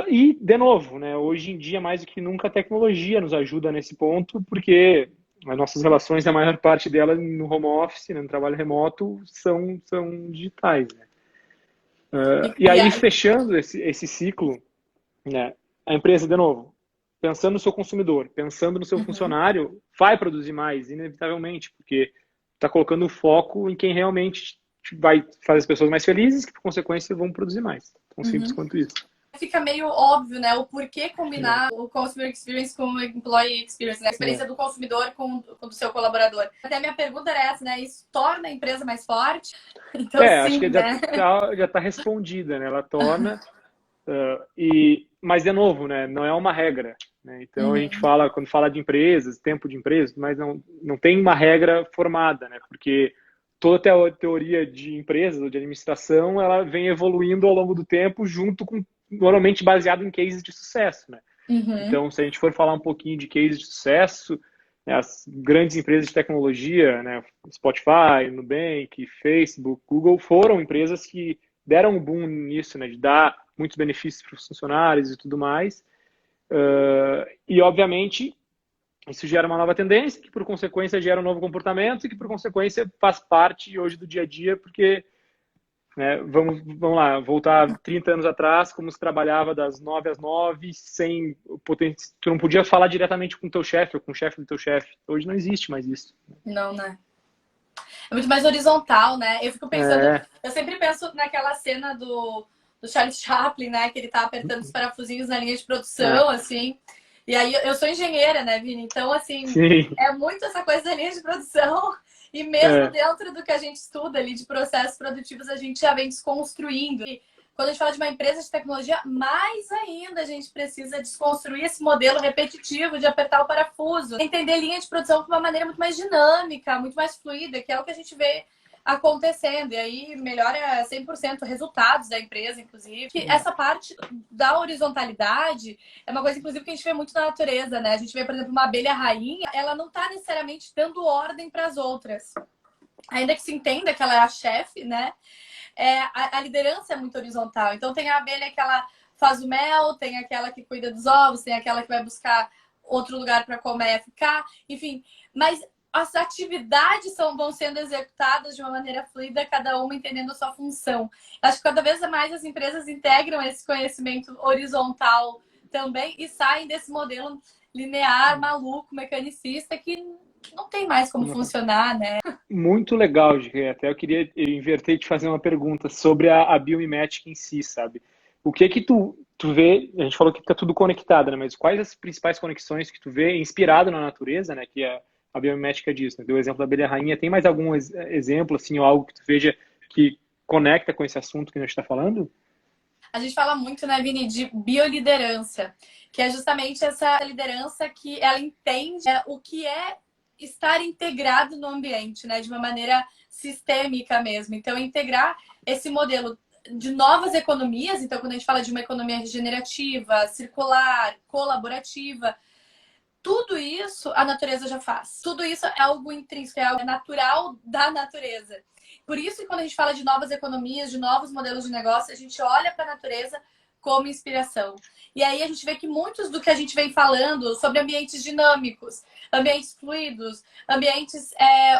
E, de novo, né, hoje em dia, mais do que nunca, a tecnologia nos ajuda nesse ponto, porque as nossas relações, a maior parte delas no home office, né, no trabalho remoto, são digitais. Né? E aí, fechando esse ciclo, né, a empresa, de novo, pensando no seu consumidor, pensando no seu funcionário, vai produzir mais, inevitavelmente, porque está colocando o foco em quem realmente vai fazer as pessoas mais felizes, que, por consequência, vão produzir mais. Tão simples quanto isso. Fica meio óbvio, né? O porquê combinar o Customer Experience com o Employee Experience, né? A experiência do consumidor com o do seu colaborador. Até a minha pergunta era essa, né? Isso torna a empresa mais forte? Então, sim, acho que né? já tá respondida, né? Ela torna... mas, de novo, né? Não é uma regra. Né? Então, a gente fala, quando fala de empresas, tempo de empresas, mas não tem uma regra formada, né? Porque toda teoria de empresas ou de administração, ela vem evoluindo ao longo do tempo junto com, normalmente baseado em cases de sucesso, né? Então, se a gente for falar um pouquinho de cases de sucesso, né, as grandes empresas de tecnologia, né, Spotify, Nubank, Facebook, Google, foram empresas que deram um boom nisso, né, de dar muitos benefícios para os funcionários e tudo mais. E, obviamente, isso gera uma nova tendência, que por consequência gera um novo comportamento e que por consequência faz parte hoje do dia a dia, porque, né, vamos lá, voltar 30 anos atrás, como se trabalhava das 9 às 9, sem potência, tu não podia falar diretamente com o teu chefe ou com o chefe do teu chefe. Hoje não existe mais isso. Não, né? É muito mais horizontal, né? Eu fico pensando, eu sempre penso naquela cena do Charlie Chaplin, né? Que ele tá apertando os parafusinhos na linha de produção, assim. E aí, eu sou engenheira, né, Vini? Então, assim, é muito essa coisa da linha de produção. E mesmo dentro do que a gente estuda ali de processos produtivos, a gente já vem desconstruindo. E quando a gente fala de uma empresa de tecnologia, mais ainda a gente precisa desconstruir esse modelo repetitivo de apertar o parafuso. Entender linha de produção de uma maneira muito mais dinâmica, muito mais fluida, que é o que a gente vê acontecendo. E aí melhora 100% resultados da empresa, inclusive. Que essa parte da horizontalidade é uma coisa, inclusive, que a gente vê muito na natureza, né? A gente vê, por exemplo, uma abelha rainha, ela não está necessariamente dando ordem para as outras. ainda que se entenda que ela é a chefe, né? A liderança é muito horizontal. Então tem a abelha que ela faz o mel, tem aquela que cuida dos ovos, tem aquela que vai buscar outro lugar para comer, ficar, enfim. Mas as atividades vão sendo executadas de uma maneira fluida, cada uma entendendo a sua função. Acho que cada vez mais as empresas integram esse conhecimento horizontal também e saem desse modelo linear, maluco, mecanicista, que não tem mais como funcionar, né? Muito legal, Gi. Até eu queria inverter e te fazer uma pergunta sobre a biomimética em si, sabe? O que tu vê, a gente falou que está tudo conectado, né? Mas quais as principais conexões que tu vê inspirado na natureza, né? Que a biomimética diz, né? Deu o exemplo da abelha rainha. Tem mais algum exemplo, assim, ou algo que tu veja que conecta com esse assunto que a gente está falando? A gente fala muito, né, Vini, de bioliderança, que é justamente essa liderança que ela entende o que é estar integrado no ambiente, né, de uma maneira sistêmica mesmo. Então, integrar esse modelo de novas economias, então quando a gente fala de uma economia regenerativa, circular, colaborativa, tudo isso a natureza já faz. Tudo isso é algo intrínseco, é algo natural da natureza. Por isso que quando a gente fala de novas economias, de novos modelos de negócio, a gente olha para a natureza como inspiração. E aí a gente vê que muitos do que a gente vem falando sobre ambientes dinâmicos, ambientes fluidos, ambientes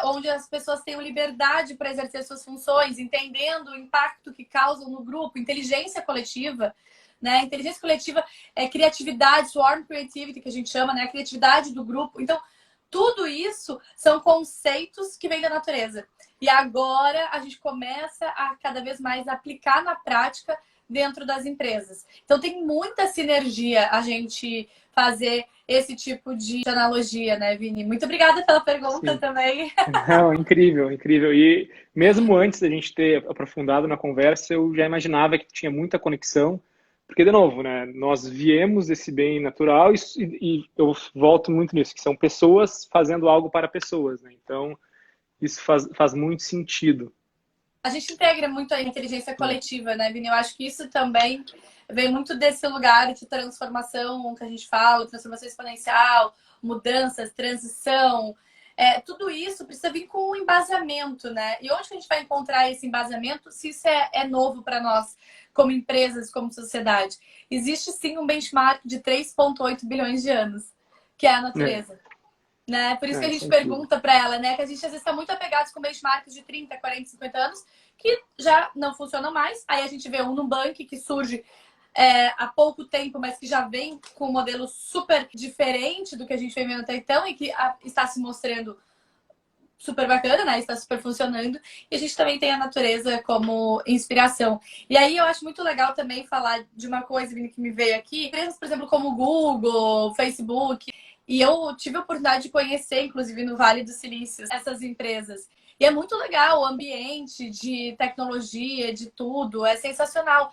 onde as pessoas tenham liberdade para exercer suas funções, entendendo o impacto que causam no grupo, inteligência coletiva, né? Inteligência coletiva é criatividade, swarm creativity, que a gente chama, né? A criatividade do grupo. Então, tudo isso são conceitos que vêm da natureza. E agora a gente começa a cada vez mais aplicar na prática dentro das empresas. Então tem muita sinergia a gente fazer esse tipo de analogia, né, Vini? Muito obrigada pela pergunta Sim. também. Não, incrível, incrível. E mesmo antes da gente ter aprofundado na conversa, eu já imaginava que tinha muita conexão, porque, de novo, né, nós viemos desse bem natural e eu volto muito nisso, que são pessoas fazendo algo para pessoas, né? Então, isso faz muito sentido. A gente integra muito a inteligência Né? coletiva, né, Vini? Eu acho que isso também vem muito desse lugar de transformação que a gente fala, transformação exponencial, mudanças, transição. Tudo isso precisa vir com um embasamento, né? E onde que a gente vai encontrar esse embasamento se isso é novo para nós, como empresas, como sociedade? Existe sim um benchmark de 3,8 bilhões de anos, que é a É, natureza. Né? Por isso que a isso gente é incrível. pergunta para ela, né? Que a gente às vezes está muito apegado com benchmarks de 30, 40, 50 anos, que já não funcionam mais. Aí a gente vê um Nubank que surge há pouco tempo, mas que já vem com um modelo super diferente do que a gente vem vendo até então e que está se mostrando super bacana, né? Está super funcionando. E a gente também tem a natureza como inspiração. E aí eu acho muito legal também falar de uma coisa que me veio aqui. Empresas, por exemplo, como Google, Facebook. E eu tive a oportunidade de conhecer, inclusive no Vale do Silício, essas empresas. E é muito legal o ambiente de tecnologia, de tudo. É sensacional.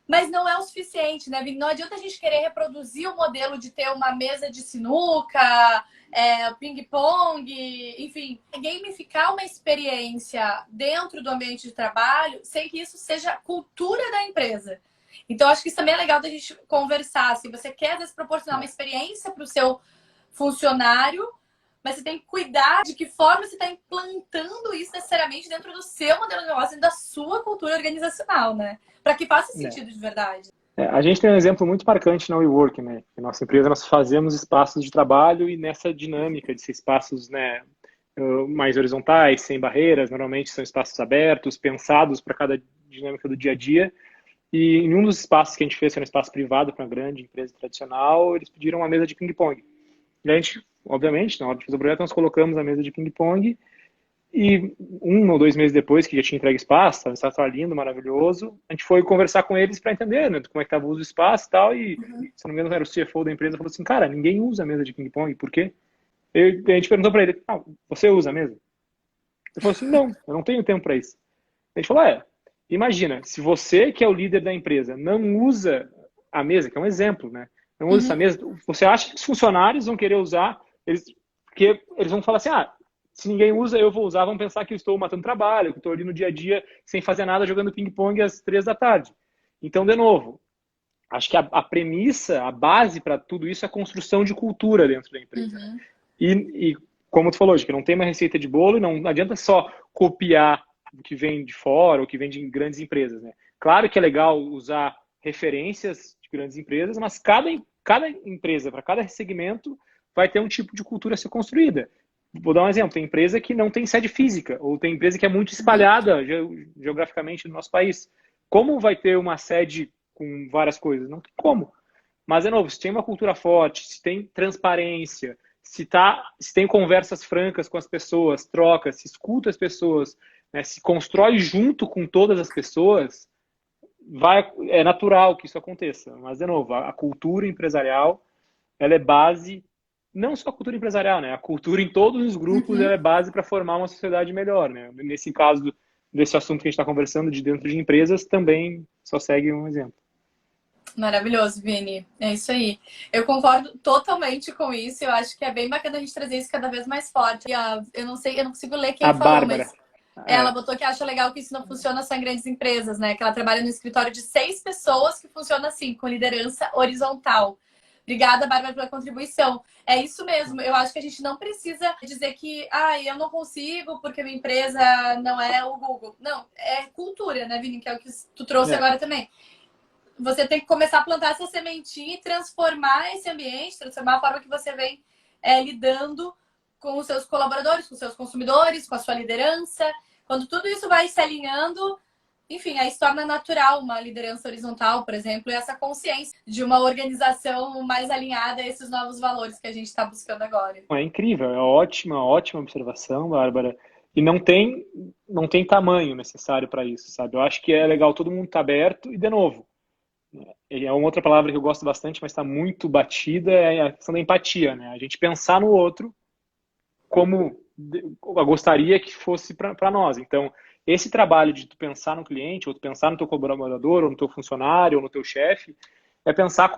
Mas não é o suficiente, né, Vini? Não adianta a gente querer reproduzir o modelo de ter uma mesa de sinuca, ping-pong, enfim, gamificar uma experiência dentro do ambiente de trabalho sem que isso seja cultura da empresa. Então, acho que isso também é legal da gente conversar. Se você quer, às vezes, proporcionar uma experiência para o seu funcionário, mas você tem que cuidar de que forma você está implantando isso necessariamente dentro do seu modelo de negócio e da sua cultura organizacional, né? Para que faça É. sentido de verdade. A gente tem um exemplo muito marcante na WeWork, né? Na nossa empresa nós fazemos espaços de trabalho e nessa dinâmica de ser espaços, né, mais horizontais, sem barreiras, normalmente são espaços abertos, pensados para cada dinâmica do dia a dia. E em um dos espaços que a gente fez, que era um espaço privado para uma grande empresa tradicional, eles pediram uma mesa de ping-pong. E a gente, obviamente, na hora de fazer o projeto, nós colocamos a mesa de ping-pong e 1 ou 2 meses depois que já tinha entregue espaço, estava lindo, maravilhoso, a gente foi conversar com eles para entender, né, como é que estava o uso do espaço e tal, e se não me engano era o CFO da empresa, falou assim, cara, ninguém usa a mesa de ping-pong, por quê? A gente perguntou para ele, você usa a mesa? Ele falou assim, não, eu não tenho tempo para isso. A gente falou, imagina, se você que é o líder da empresa não usa a mesa, que é um exemplo, né, não usa essa Uhum. mesa, você acha que os funcionários vão querer usar, porque eles vão falar assim, se ninguém usa, eu vou usar, vão pensar que eu estou matando trabalho, que eu estou ali no dia a dia sem fazer nada, jogando ping-pong às 3 da tarde. Então, de novo, acho que a premissa, a base para tudo isso é a construção de cultura dentro da empresa. Né? Uhum. E como tu falou, de que não tem uma receita de bolo e não adianta só copiar o que vem de fora ou o que vem de grandes empresas, né? Claro que é legal usar referências de grandes empresas, mas cada empresa, para cada segmento, vai ter um tipo de cultura a ser construída. Vou dar um exemplo, tem empresa que não tem sede física, ou tem empresa que é muito espalhada geograficamente no nosso país. Como vai ter uma sede com várias coisas? Não tem como. Mas, de novo, se tem uma cultura forte, se tem transparência, se tem conversas francas com as pessoas, trocas, se escuta as pessoas, né, se constrói junto com todas as pessoas, é natural que isso aconteça. Mas, de novo, a cultura empresarial, ela é base, não só a cultura empresarial, né? A cultura em todos os grupos ela é base para formar uma sociedade melhor, né? Nesse caso desse assunto que a gente está conversando de dentro de empresas, também só segue um exemplo. Maravilhoso, Vini. É isso aí. Eu concordo totalmente com isso. Eu acho que é bem bacana a gente trazer isso cada vez mais forte. Eu não sei, eu não consigo ler quem A falou, Bárbara. mas ela botou que acha legal que isso não funciona só em grandes empresas, né? Que ela trabalha no escritório de 6 pessoas que funciona assim, com liderança horizontal. Obrigada, Bárbara, pela contribuição. É isso mesmo. Eu acho que a gente não precisa dizer que eu não consigo porque minha empresa não é o Google. Não, é cultura, né, Vini? Que é o que tu trouxe agora também. Você tem que começar a plantar essa sementinha e transformar esse ambiente, transformar a forma que você vem lidando com os seus colaboradores, com os seus consumidores, com a sua liderança. Quando tudo isso vai se alinhando, enfim, aí se torna natural uma liderança horizontal, por exemplo, e essa consciência de uma organização mais alinhada a esses novos valores que a gente está buscando agora. É incrível, é ótima observação, Bárbara. E não tem tamanho necessário para isso, sabe? Eu acho que é legal todo mundo estar aberto e, de novo, é uma outra palavra que eu gosto bastante, mas está muito batida, é a questão da empatia, né? A gente pensar no outro como eu gostaria que fosse para nós. Então, esse trabalho de tu pensar no cliente, ou tu pensar no teu colaborador, ou no teu funcionário, ou no teu chefe, é pensar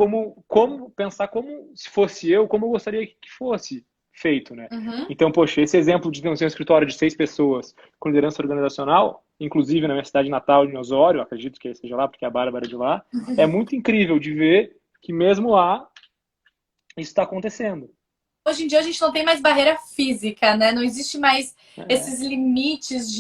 pensar como se fosse eu, como eu gostaria que fosse feito, né? Então, poxa, esse exemplo de ter um escritório de 6 pessoas com liderança organizacional, inclusive na minha cidade natal, em Osório, acredito que seja lá, porque a Bárbara é de lá, é muito incrível de ver que mesmo lá isso está acontecendo. Hoje em dia a gente não tem mais barreira física, né? Não existe mais esses limites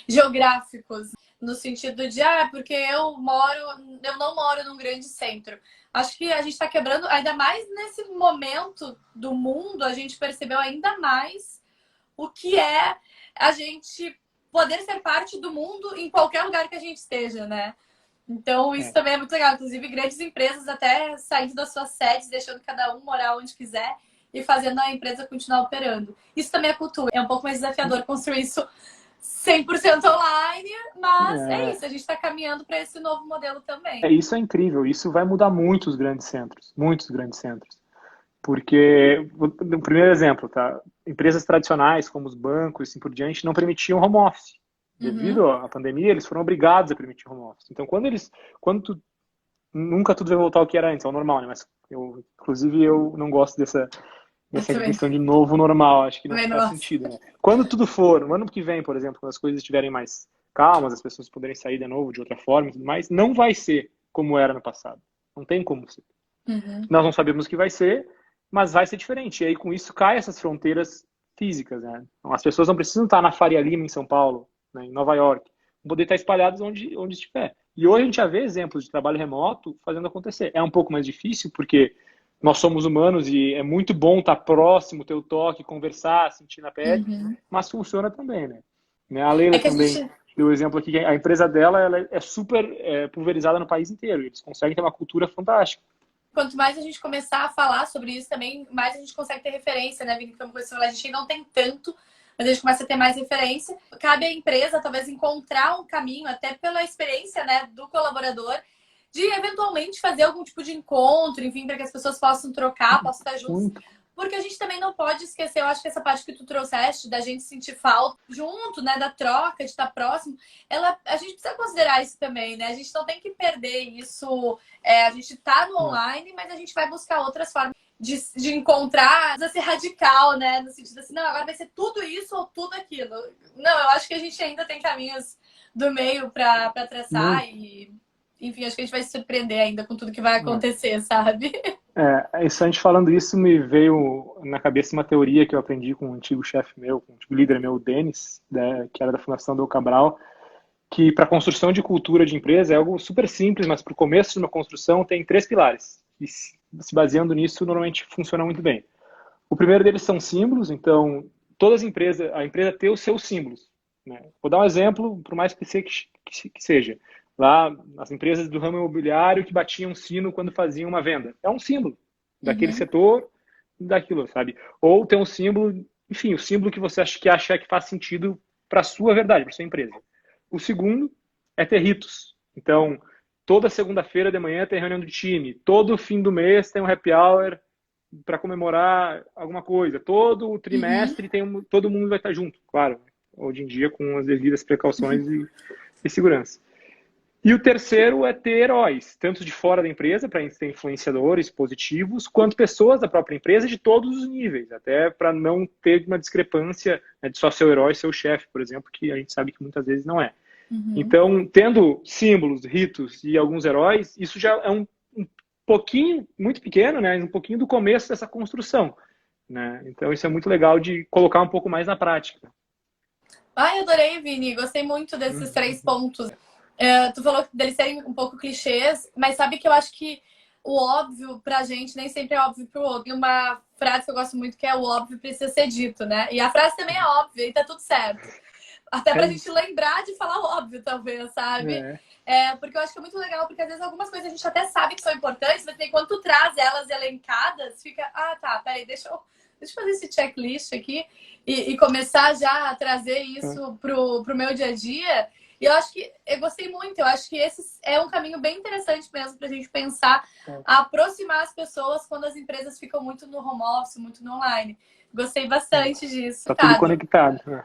geográficos, no sentido de, porque eu não moro num grande centro. Acho que a gente está quebrando, ainda mais nesse momento do mundo, a gente percebeu ainda mais o que é a gente poder ser parte do mundo em qualquer lugar que a gente esteja, né? Então, isso também é muito legal. Inclusive, grandes empresas até saindo das suas sedes, deixando cada um morar onde quiser e fazendo a empresa continuar operando. Isso também é cultura. É um pouco mais desafiador construir isso 100% online, mas é isso. A gente está caminhando para esse novo modelo também. Isso é incrível. Isso vai mudar muitos grandes centros. Muitos grandes centros. Porque, no primeiro exemplo, tá? Empresas tradicionais, como os bancos e assim por diante, não permitiam home office. Devido à pandemia, eles foram obrigados a permitir home office. Então, nunca tudo vai voltar ao que era antes, ao normal, né? Mas, inclusive, eu não gosto dessa questão de novo normal. Acho que não faz sentido, né? Quando tudo for, no ano que vem, por exemplo, quando as coisas estiverem mais calmas, as pessoas poderem sair de novo de outra forma e tudo mais, não vai ser como era no passado. Não tem como ser. Nós não sabemos o que vai ser, mas vai ser diferente. E aí, com isso, cai essas fronteiras físicas, né? Então, as pessoas não precisam estar na Faria Lima, em São Paulo, né, em Nova York. Vão poder estar espalhadas onde estiver. E hoje a gente já vê exemplos de trabalho remoto fazendo acontecer. É um pouco mais difícil, porque nós somos humanos e é muito bom estar próximo, ter o toque, conversar, sentir na pele, mas funciona também, né? A Leila também deu o exemplo aqui, que a empresa dela ela é super pulverizada no país inteiro. Eles conseguem ter uma cultura fantástica. Quanto mais a gente começar a falar sobre isso também, mais a gente consegue ter referência, né, Vini? Como você falou, a gente não tem tanto, mas a gente começa a ter mais referência. Cabe à empresa, talvez, encontrar um caminho, até pela experiência, né, do colaborador, de eventualmente fazer algum tipo de encontro, enfim, para que as pessoas possam trocar, possam estar juntos. Porque a gente também não pode esquecer, eu acho que essa parte que tu trouxeste, da gente sentir falta junto, né, da troca, de estar próximo, a gente precisa considerar isso também, né? A gente não tem que perder isso. A gente tá no online, mas a gente vai buscar outras formas de encontrar, precisa ser radical, né? No sentido assim, não, agora vai ser tudo isso ou tudo aquilo. Não, eu acho que a gente ainda tem caminhos do meio para traçar e... Enfim, acho que a gente vai se surpreender ainda com tudo que vai acontecer, sabe? Isso, a gente falando isso, me veio na cabeça uma teoria que eu aprendi com um antigo chefe meu, com um antigo líder meu, o Denis, né, que era da Fundação do Cabral, que para a construção de cultura de empresa é algo super simples, mas para o começo de uma construção tem 3 pilares. E se baseando nisso, normalmente funciona muito bem. O primeiro deles são símbolos, então todas as empresas, a empresa tem os seus símbolos. Né? Vou dar um exemplo, por mais que seja. Lá, as empresas do ramo imobiliário que batiam sino quando faziam uma venda. É um símbolo daquele Uhum, setor, daquilo, sabe? Ou tem um símbolo, enfim, o símbolo que você acha que faz sentido para a sua verdade, para sua empresa. O segundo é ter ritos. Então, toda segunda-feira de manhã tem reunião do time, todo fim do mês tem um happy hour para comemorar alguma coisa, todo o uhum. trimestre todo mundo vai estar junto, claro, hoje em dia com as devidas precauções e segurança. E o terceiro é ter heróis, tanto de fora da empresa, para ter influenciadores positivos, quanto pessoas da própria empresa de todos os níveis, até para não ter uma discrepância, né, de só ser o herói ser o chefe, por exemplo, que a gente sabe que muitas vezes não é. Uhum. Então, tendo símbolos, ritos e alguns heróis, isso já é um pouquinho, muito pequeno, né, um pouquinho do começo dessa construção. Né? Então, isso é muito legal de colocar um pouco mais na prática. Ai, adorei, Vini. Gostei muito desses 3 pontos. Tu falou deles serem um pouco clichês, mas sabe que eu acho que o óbvio pra gente nem sempre é óbvio pro outro. Tem uma frase que eu gosto muito que é o óbvio precisa ser dito, né? E a frase também é óbvia e tá tudo certo. Até É pra gente isso. lembrar de falar o óbvio, talvez, sabe? É, Porque eu acho que é muito legal, porque às vezes algumas coisas a gente até sabe que são importantes, mas quando tu traz elas elencadas, fica, ah, tá, peraí, deixa eu fazer esse checklist aqui e começar já a trazer isso pro meu dia a dia. E eu acho que eu gostei muito, eu acho que esse é um caminho bem interessante mesmo pra gente pensar, é. aproximar as pessoas quando as empresas ficam muito no home office, muito no online. Gostei bastante disso, Tá tudo Cado. conectado. Né?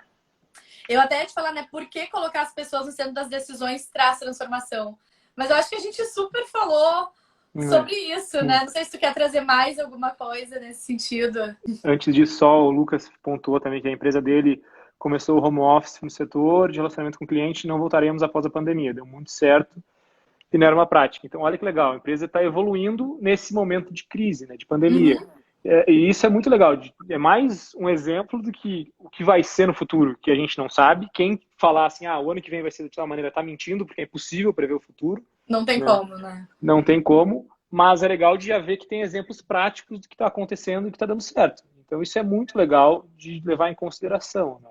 Eu até ia te falar, né, por que colocar as pessoas no centro das decisões traz transformação. Mas eu acho que a gente super falou Né? sobre isso, né? Não sei se tu quer trazer mais alguma coisa nesse sentido. Antes disso, só o Lucas pontuou também que a empresa dele começou o home office no setor de relacionamento com o cliente e não voltaremos após a pandemia. Deu muito certo e não era uma prática. Então, olha que legal, a empresa está evoluindo nesse momento de crise, né, de pandemia. Uhum. E isso é muito legal. É mais um exemplo do que o que vai ser no futuro, que a gente não sabe. Quem falar assim, o ano que vem vai ser de tal maneira, está mentindo, porque é impossível prever o futuro. Não tem Né? como, né? Não tem como, mas é legal de já ver que tem exemplos práticos do que está acontecendo e que está dando certo. Então, isso é muito legal de levar em consideração. Né?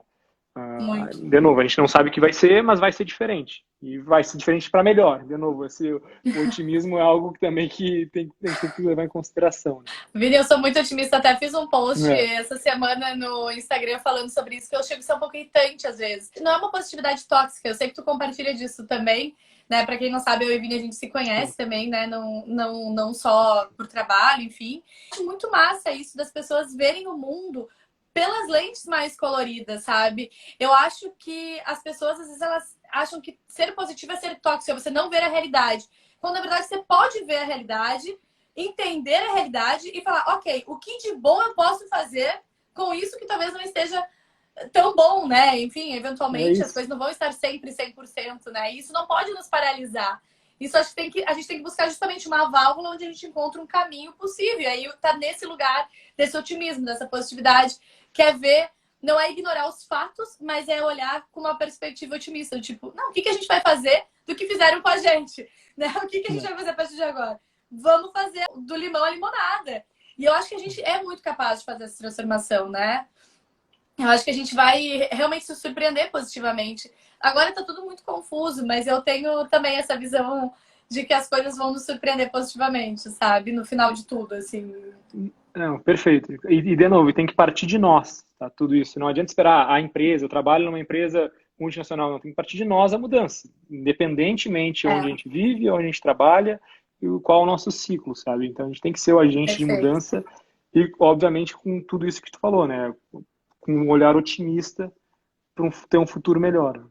Muito. De novo, a gente não sabe o que vai ser, mas vai ser diferente. E vai ser diferente para melhor. De novo, o otimismo é algo que também que a gente tem que levar em consideração. Vini, eu sou muito otimista, até fiz um post Né? essa semana no Instagram falando sobre isso, que eu chego a ser um pouco irritante às vezes. Não é uma positividade tóxica, eu sei que tu compartilha disso também, né? Pra quem não sabe, eu e Vini, a gente se conhece também, né? Não só por trabalho, enfim. Acho muito massa isso das pessoas verem o mundo pelas lentes mais coloridas, sabe? Eu acho que as pessoas, às vezes, elas acham que ser positivo é ser tóxico, é você não ver a realidade. Quando, na verdade, você pode ver a realidade, entender a realidade e falar, ok, o que de bom eu posso fazer com isso que talvez não esteja tão bom, né? Enfim, É eventualmente as isso. coisas não vão estar sempre 100%, né? E isso não pode nos paralisar. Isso acho que a gente tem que buscar justamente uma válvula onde a gente encontra um caminho possível. E aí tá nesse lugar desse otimismo, dessa positividade, que é ver, não é ignorar os fatos, mas é olhar com uma perspectiva otimista, tipo, não, o que a gente vai fazer do que fizeram com a gente, né? O que a gente Né? vai fazer a partir de agora? Vamos fazer do limão à limonada. E eu acho que a gente é muito capaz de fazer essa transformação, né? Eu acho que a gente vai realmente se surpreender positivamente. Agora tá tudo muito confuso, mas eu tenho também essa visão de que as coisas vão nos surpreender positivamente, sabe? No final de tudo, assim. Não, perfeito. De novo, tem que partir de nós, tá? Tudo isso. Não adianta esperar a empresa, eu trabalho numa empresa multinacional, não. Tem que partir de nós a mudança. Independentemente de onde a É, gente vive, onde a gente trabalha e qual é o nosso ciclo, sabe? Então a gente tem que ser o agente de perfeito. mudança e, obviamente, com tudo isso que tu falou, né? Com um olhar otimista para ter um futuro melhor.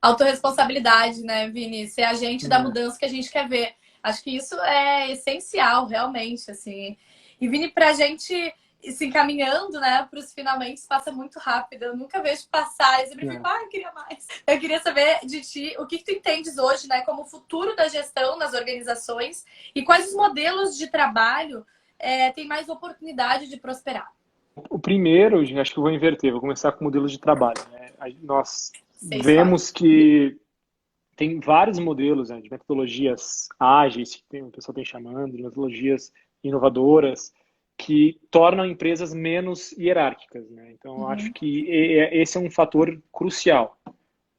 Autoresponsabilidade, né, Vini? Ser agente da Né? mudança que a gente quer ver. Acho que isso é essencial, realmente, assim. E, Vini, pra gente se encaminhando, né, para os finalmente, passa muito rápido. Eu nunca vejo passar. Eu sempre fico, Né? eu queria mais. Eu queria saber de ti o que tu entendes hoje, né, como o futuro da gestão nas organizações e quais os modelos de trabalho tem mais oportunidade de prosperar? O primeiro, acho que eu vou inverter, vou começar com modelos de trabalho, né? Nós Você escolhe. vemos que tem vários modelos, né, de metodologias ágeis, que o pessoal tem chamando, de metodologias inovadoras, que tornam empresas menos hierárquicas, né? Então, eu acho Uhum. que esse é um fator crucial,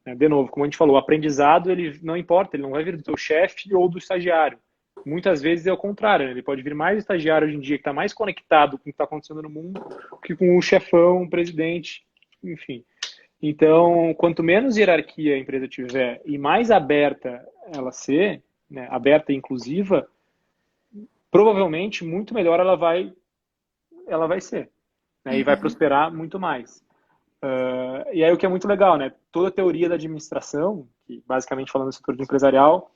né? De novo, como a gente falou, o aprendizado, ele não importa, ele não vai vir do teu chefe ou do estagiário. Muitas vezes é o contrário, né? Ele pode vir mais estagiário hoje em dia, que está mais conectado com o que está acontecendo no mundo, que com o chefão, o presidente, enfim. Então, quanto menos hierarquia a empresa tiver e mais aberta ela ser, né, aberta e inclusiva, provavelmente muito melhor ela vai ser, né, e vai Uhum. prosperar muito mais. E aí o que é muito legal, né? Toda a teoria da administração, que basicamente falando do setor de empresarial,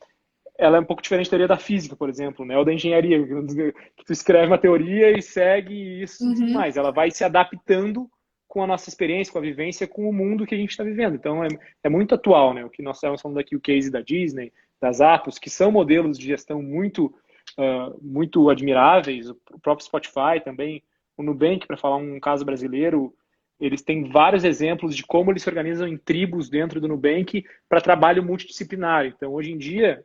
ela é um pouco diferente da teoria da física, por exemplo, né? Ou da engenharia, que tu escreve uma teoria e segue isso e tudo Uhum. mais. Ela vai se adaptando com a nossa experiência, com a vivência, com o mundo que a gente está vivendo. Então, é muito atual, né? O que nós estamos falando aqui, o case da Disney, das Apples, que são modelos de gestão muito admiráveis, o próprio Spotify também, o Nubank, para falar um caso brasileiro, eles têm vários exemplos de como eles se organizam em tribos dentro do Nubank para trabalho multidisciplinar. Então, hoje em dia,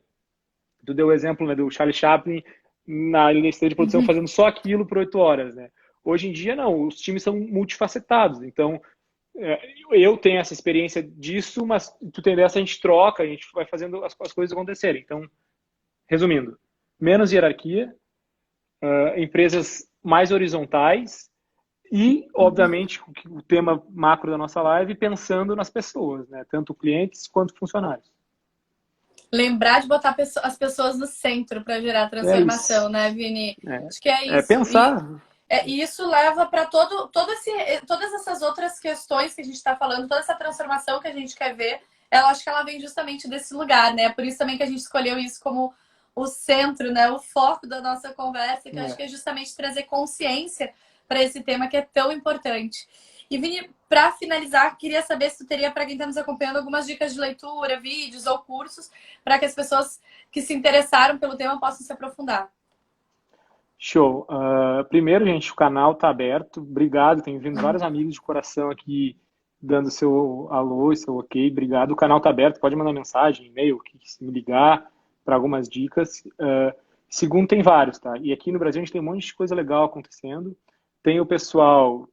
tu deu o exemplo, né, do Charlie Chaplin na linha de produção Uhum. fazendo só aquilo por 8 horas, né? Hoje em dia, não, os times são multifacetados. Então, eu tenho essa experiência disso, mas tu tem dessa, a gente troca, a gente vai fazendo as coisas acontecerem. Então, resumindo, menos hierarquia, empresas mais horizontais e, Uhum. obviamente, o tema macro da nossa live, pensando nas pessoas, né? Tanto clientes quanto funcionários. Lembrar de botar as pessoas no centro para gerar É transformação, isso. né, Vini? É, Acho que é é isso. pensar. E isso leva para todas essas outras questões que a gente está falando, toda essa transformação que a gente quer ver, eu acho que ela vem justamente desse lugar, né? Por isso também que a gente escolheu isso como o centro, né? O foco da nossa conversa, que eu acho que é justamente trazer consciência para esse tema que é tão importante. E Vini, para finalizar, queria saber se tu teria para quem está nos acompanhando algumas dicas de leitura, vídeos ou cursos para que as pessoas que se interessaram pelo tema possam se aprofundar. Show. Primeiro, gente, o canal está aberto. Obrigado. Tem vindo vários amigos de coração aqui dando seu alô e seu ok. Obrigado. O canal está aberto. Pode mandar mensagem, e-mail, se me ligar para algumas dicas. Segundo, tem vários, tá? E aqui no Brasil a gente tem um monte de coisa legal acontecendo. Tem o pessoal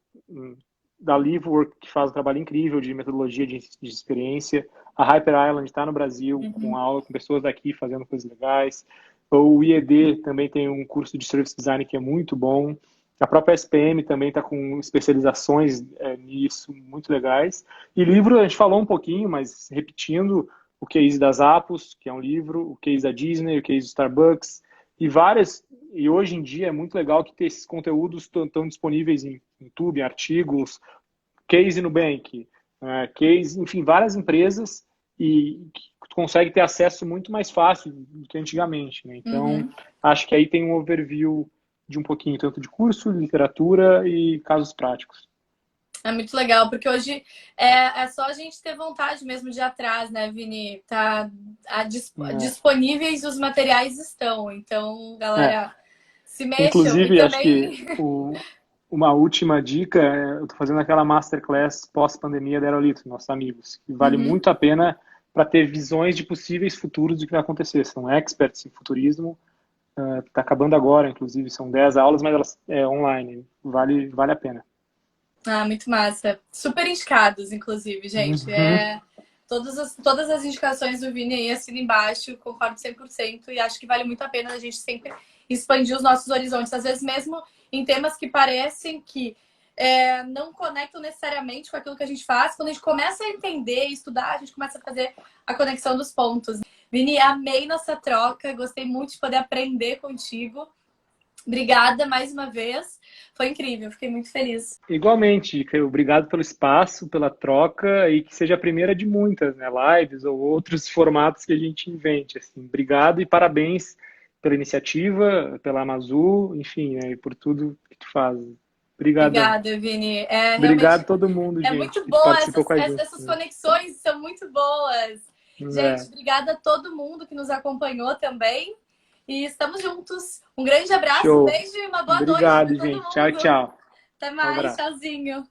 da Livework que faz um trabalho incrível de metodologia de experiência. A Hyper Island está no Brasil com Uhum. aula com pessoas daqui fazendo coisas legais. O IED também tem um curso de Service Design que é muito bom. A própria SPM também está com especializações nisso, muito legais. E livro, a gente falou um pouquinho, mas repetindo, o Case das Apples, que é um livro, o Case da Disney, o Case do Starbucks, e várias. E hoje em dia é muito legal que esses conteúdos estão disponíveis em YouTube, em artigos, Case Nubank, Case, enfim, várias empresas e que tu consegue ter acesso muito mais fácil do que antigamente, né? Então, Uhum. acho que aí tem um overview de um pouquinho tanto de curso, literatura e casos práticos. É muito legal, porque hoje é só a gente ter vontade mesmo de ir atrás, né, Vini? Disponíveis os materiais estão. Então, É. galera, se mexam. E Inclusive, acho que também. uma última dica, eu estou fazendo aquela masterclass pós-pandemia da Aerolito, nossos amigos, que vale Uhum. muito a pena para ter visões de possíveis futuros do que vai acontecer. São experts em futurismo. Está acabando agora, inclusive, são 10 aulas, mas elas online. Vale a pena. Ah, muito massa. Super indicados, inclusive, gente. Uhum. Todas as indicações do Vini aí assino embaixo, concordo 100% e acho que vale muito a pena a gente sempre expandir os nossos horizontes. Às vezes, mesmo em temas que parecem que não conectam necessariamente com aquilo que a gente faz, quando a gente começa a entender e estudar, a gente começa a fazer a conexão dos pontos. Vini, amei nossa troca, gostei muito de poder aprender contigo. Obrigada mais uma vez. Foi incrível, fiquei muito feliz. Igualmente, Caio, obrigado pelo espaço, pela troca e que seja a primeira de muitas, né? Lives ou outros formatos que a gente invente. Assim. Obrigado e parabéns pela iniciativa, pela Amazu, enfim, né? E por tudo que tu faz. Obrigadão. Obrigada, Vini. Obrigado a Realmente todo mundo, é gente, muito que bom, participou com a gente. essas conexões são muito boas. Gente, É, obrigada a todo mundo que nos acompanhou também. E estamos juntos. Um grande abraço, um Show. beijo e uma boa noite Obrigado, para todo gente. Tchau, mundo. tchau. Até Um mais, abraço. tchauzinho.